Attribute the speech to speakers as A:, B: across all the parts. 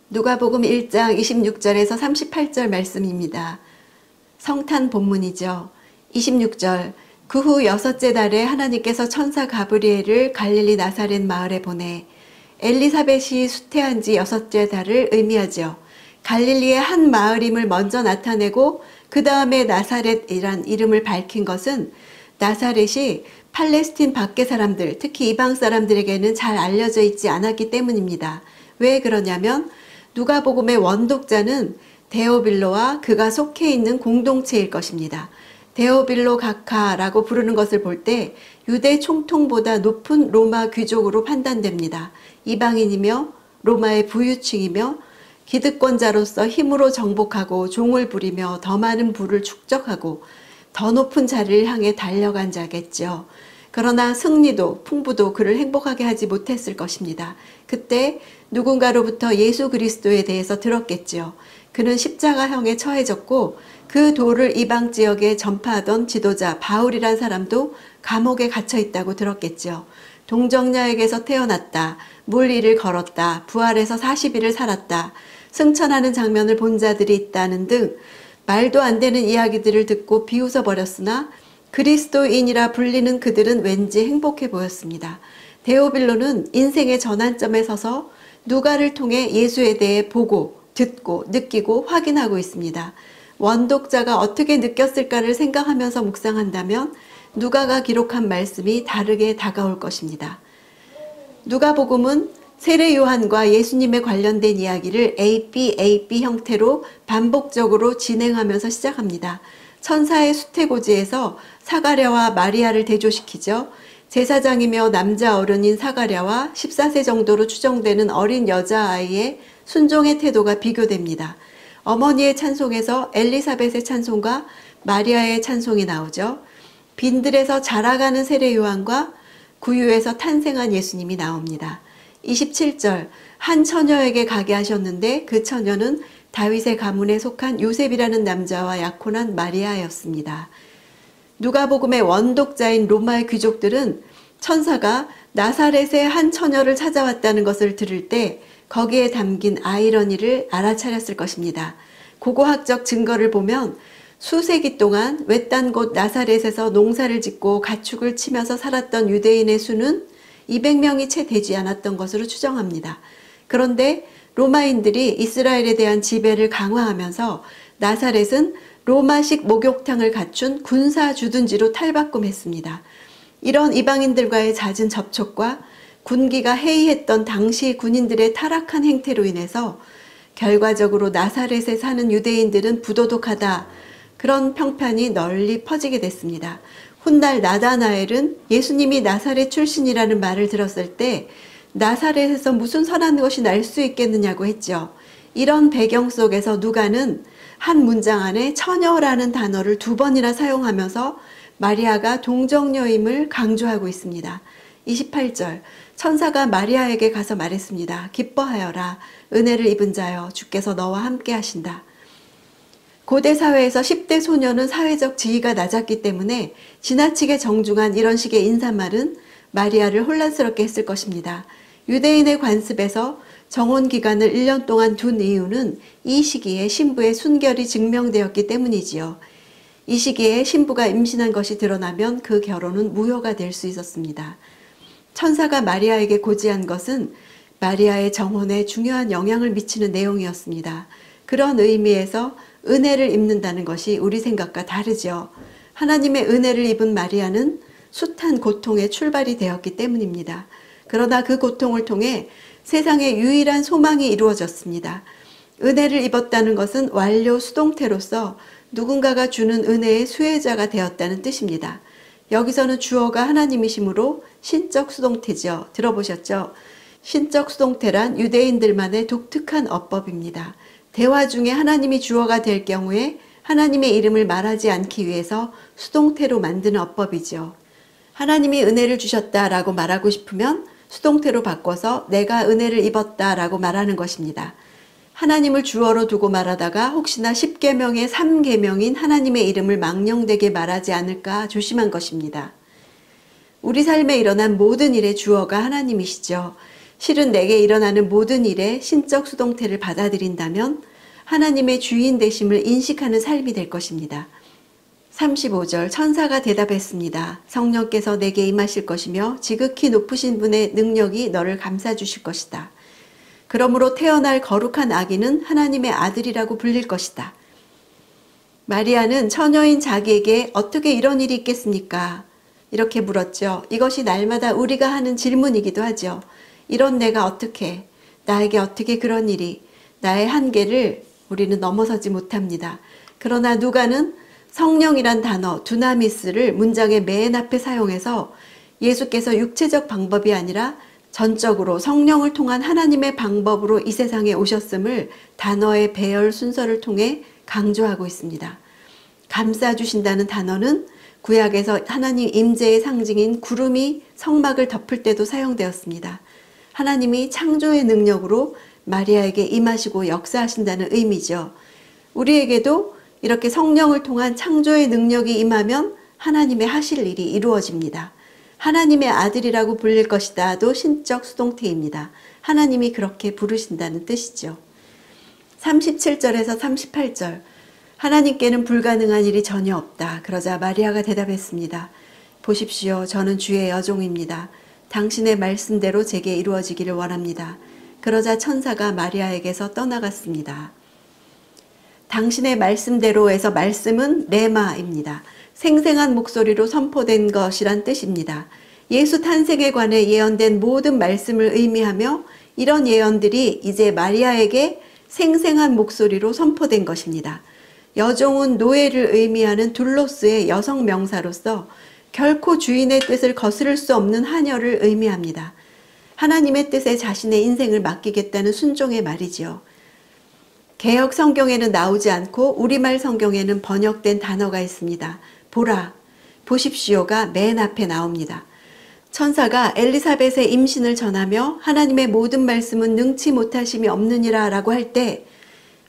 A: 누가복음 1장 26절에서 38절 말씀입니다. 성탄 본문이죠. 26절, 그 후 6째 달에 하나님께서 천사 가브리엘을 갈릴리 나사렛 마을에 보내 엘리사벳이 수태한 지 6째 달을 의미하죠. 갈릴리의 한 마을임을 먼저 나타내고 그 다음에 나사렛이란 이름을 밝힌 것은 나사렛이 팔레스틴 밖의 사람들, 특히 이방 사람들에게는 잘 알려져 있지 않았기 때문입니다. 왜 그러냐면 누가복음의 원독자는 데오빌로와 그가 속해 있는 공동체일 것입니다. 데오빌로 각하라고 부르는 것을 볼 때 유대 총통보다 높은 로마 귀족으로 판단됩니다. 이방인이며 로마의 부유층이며 기득권자로서 힘으로 정복하고 종을 부리며 더 많은 부를 축적하고 더 높은 자리를 향해 달려간 자겠죠. 그러나 승리도 풍부도 그를 행복하게 하지 못했을 것입니다. 그때 누군가로부터 예수 그리스도에 대해서 들었겠지요. 그는 십자가형에 처해졌고 그 도를 이방 지역에 전파하던 지도자 바울이란 사람도 감옥에 갇혀 있다고 들었겠지요. 동정녀에게서 태어났다. 물 위를 걸었다. 부활해서 40일을 살았다. 승천하는 장면을 본 자들이 있다는 등 말도 안 되는 이야기들을 듣고 비웃어 버렸으나 그리스도인이라 불리는 그들은 왠지 행복해 보였습니다. 데오빌로는 인생의 전환점에 서서 누가를 통해 예수에 대해 보고 듣고 느끼고 확인하고 있습니다. 원독자가 어떻게 느꼈을까를 생각하면서 묵상한다면 누가가 기록한 말씀이 다르게 다가올 것입니다. 누가복음은 세례 요한과 예수님에 관련된 이야기를 AB 형태로 반복적으로 진행하면서 시작합니다. 천사의 수태고지에서 사가랴와 마리아를 대조시키죠. 제사장이며 남자 어른인 사가랴와 14세 정도로 추정되는 어린 여자아이의 순종의 태도가 비교됩니다. 어머니의 찬송에서 엘리사벳의 찬송과 마리아의 찬송이 나오죠. 빈들에서 자라가는 세례 요한과 구유에서 탄생한 예수님이 나옵니다. 27절, 한 처녀에게 가게 하셨는데 그 처녀는 다윗의 가문에 속한 요셉이라는 남자와 약혼한 마리아였습니다. 누가복음의 원독자인 로마의 귀족들은 천사가 나사렛의 한 처녀를 찾아왔다는 것을 들을 때 거기에 담긴 아이러니를 알아차렸을 것입니다. 고고학적 증거를 보면 수세기 동안 외딴 곳 나사렛에서 농사를 짓고 가축을 치면서 살았던 유대인의 수는 200명이 채 되지 않았던 것으로 추정합니다. 그런데 로마인들이 이스라엘에 대한 지배를 강화하면서 나사렛은 로마식 목욕탕을 갖춘 군사 주둔지로 탈바꿈했습니다. 이런 이방인들과의 잦은 접촉과 군기가 해이했던 당시 군인들의 타락한 행태로 인해서 결과적으로 나사렛에 사는 유대인들은 부도덕하다, 그런 평판이 널리 퍼지게 됐습니다. 훗날 나다나엘은 예수님이 나사렛 출신이라는 말을 들었을 때 나사렛에서 무슨 선한 것이 날 수 있겠느냐고 했죠. 이런 배경 속에서 누가는 한 문장 안에 처녀라는 단어를 2번이나 사용하면서 마리아가 동정녀임을 강조하고 있습니다. 28절, 천사가 마리아에게 가서 말했습니다. 기뻐하여라. 은혜를 입은 자여, 주께서 너와 함께 하신다. 고대 사회에서 10대 소녀는 사회적 지위가 낮았기 때문에 지나치게 정중한 이런 식의 인사말은 마리아를 혼란스럽게 했을 것입니다. 유대인의 관습에서 정혼 기간을 1년 동안 둔 이유는 이 시기에 신부의 순결이 증명되었기 때문이지요. 이 시기에 신부가 임신한 것이 드러나면 그 결혼은 무효가 될 수 있었습니다. 천사가 마리아에게 고지한 것은 마리아의 정혼에 중요한 영향을 미치는 내용이었습니다. 그런 의미에서 은혜를 입는다는 것이 우리 생각과 다르죠. 하나님의 은혜를 입은 마리아는 숱한 고통의 출발이 되었기 때문입니다. 그러나 그 고통을 통해 세상의 유일한 소망이 이루어졌습니다. 은혜를 입었다는 것은 완료 수동태로서 누군가가 주는 은혜의 수혜자가 되었다는 뜻입니다. 여기서는 주어가 하나님이시므로 신적 수동태죠. 들어보셨죠? 신적 수동태란 유대인들만의 독특한 어법입니다. 대화 중에 하나님이 주어가 될 경우에 하나님의 이름을 말하지 않기 위해서 수동태로 만드는 어법이죠. 하나님이 은혜를 주셨다라고 말하고 싶으면 수동태로 바꿔서 내가 은혜를 입었다라고 말하는 것입니다. 하나님을 주어로 두고 말하다가 혹시나 10계명의 3계명인 하나님의 이름을 망령되게 말하지 않을까 조심한 것입니다. 우리 삶에 일어난 모든 일의 주어가 하나님이시죠. 실은 내게 일어나는 모든 일에 신적 수동태를 받아들인다면 하나님의 주인 되심을 인식하는 삶이 될 것입니다. 35절 천사가 대답했습니다. 성령께서 내게 임하실 것이며 지극히 높으신 분의 능력이 너를 감싸주실 것이다. 그러므로 태어날 거룩한 아기는 하나님의 아들이라고 불릴 것이다. 마리아는 처녀인 자기에게 어떻게 이런 일이 있겠습니까? 이렇게 물었죠. 이것이 날마다 우리가 하는 질문이기도 하죠. 이런 내가 어떻게, 나에게 어떻게 그런 일이, 나의 한계를 우리는 넘어서지 못합니다. 그러나 누가는 성령이란 단어 두나미스를 문장의 맨 앞에 사용해서 예수께서 육체적 방법이 아니라 전적으로 성령을 통한 하나님의 방법으로 이 세상에 오셨음을 단어의 배열 순서를 통해 강조하고 있습니다. 감싸주신다는 단어는 구약에서 하나님 임재의 상징인 구름이 성막을 덮을 때도 사용되었습니다. 하나님이 창조의 능력으로 마리아에게 임하시고 역사하신다는 의미죠. 우리에게도 이렇게 성령을 통한 창조의 능력이 임하면 하나님의 하실 일이 이루어집니다. 하나님의 아들이라고 불릴 것이다도 신적 수동태입니다. 하나님이 그렇게 부르신다는 뜻이죠. 37절에서 38절 하나님께는 불가능한 일이 전혀 없다. 그러자 마리아가 대답했습니다. 보십시오. 저는 주의 여종입니다. 당신의 말씀대로 제게 이루어지기를 원합니다. 그러자 천사가 마리아에게서 떠나갔습니다. 당신의 말씀대로에서 말씀은 레마입니다. 생생한 목소리로 선포된 것이란 뜻입니다. 예수 탄생에 관해 예언된 모든 말씀을 의미하며 이런 예언들이 이제 마리아에게 생생한 목소리로 선포된 것입니다. 여종은 노예를 의미하는 둘로스의 여성 명사로서 결코 주인의 뜻을 거스를 수 없는 하녀를 의미합니다. 하나님의 뜻에 자신의 인생을 맡기겠다는 순종의 말이지요. 개역 성경에는 나오지 않고 우리말 성경에는 번역된 단어가 있습니다. 보라, 보십시오가 맨 앞에 나옵니다. 천사가 엘리사벳의 임신을 전하며 하나님의 모든 말씀은 능치 못하심이 없느니라 라고 할 때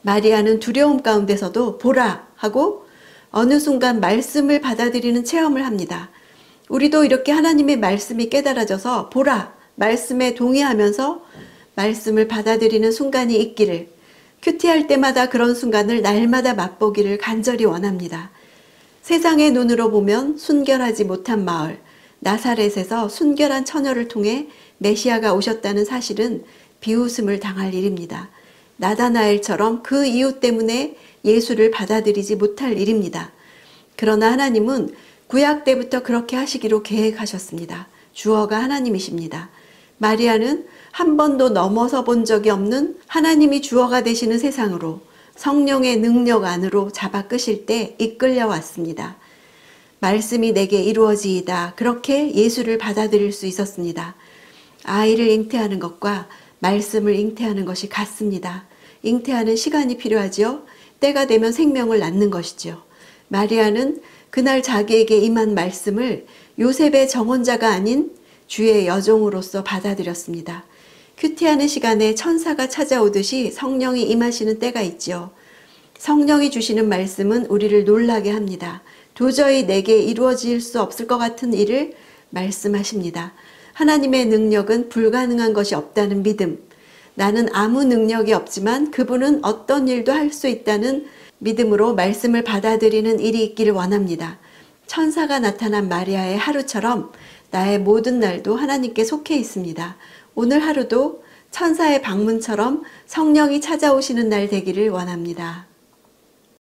A: 마리아는 두려움 가운데서도 보라 하고 어느 순간 말씀을 받아들이는 체험을 합니다. 우리도 이렇게 하나님의 말씀이 깨달아져서 보라, 말씀에 동의하면서 말씀을 받아들이는 순간이 있기를, 큐티할 때마다 그런 순간을 날마다 맛보기를 간절히 원합니다. 세상의 눈으로 보면 순결하지 못한 마을, 나사렛에서 순결한 처녀를 통해 메시아가 오셨다는 사실은 비웃음을 당할 일입니다. 나다나엘처럼 그 이유 때문에 예수를 받아들이지 못할 일입니다. 그러나 하나님은 구약 때부터 그렇게 하시기로 계획하셨습니다. 주어가 하나님이십니다. 마리아는 한 번도 넘어서 본 적이 없는 하나님이 주어가 되시는 세상으로 성령의 능력 안으로 잡아 끄실 때 이끌려 왔습니다. 말씀이 내게 이루어지이다. 그렇게 예수를 받아들일 수 있었습니다. 아이를 잉태하는 것과 말씀을 잉태하는 것이 같습니다. 잉태하는 시간이 필요하지요. 때가 되면 생명을 낳는 것이죠. 마리아는 그날 자기에게 임한 말씀을 요셉의 정혼자가 아닌 주의 여종으로서 받아들였습니다. 큐티하는 시간에 천사가 찾아오듯이 성령이 임하시는 때가 있죠. 성령이 주시는 말씀은 우리를 놀라게 합니다. 도저히 내게 이루어질 수 없을 것 같은 일을 말씀하십니다. 하나님의 능력은 불가능한 것이 없다는 믿음. 나는 아무 능력이 없지만 그분은 어떤 일도 할 수 있다는 믿음으로 말씀을 받아들이는 일이 있기를 원합니다. 천사가 나타난 마리아의 하루처럼 나의 모든 날도 하나님께 속해 있습니다. 오늘 하루도 천사의 방문처럼 성령이 찾아오시는 날 되기를 원합니다.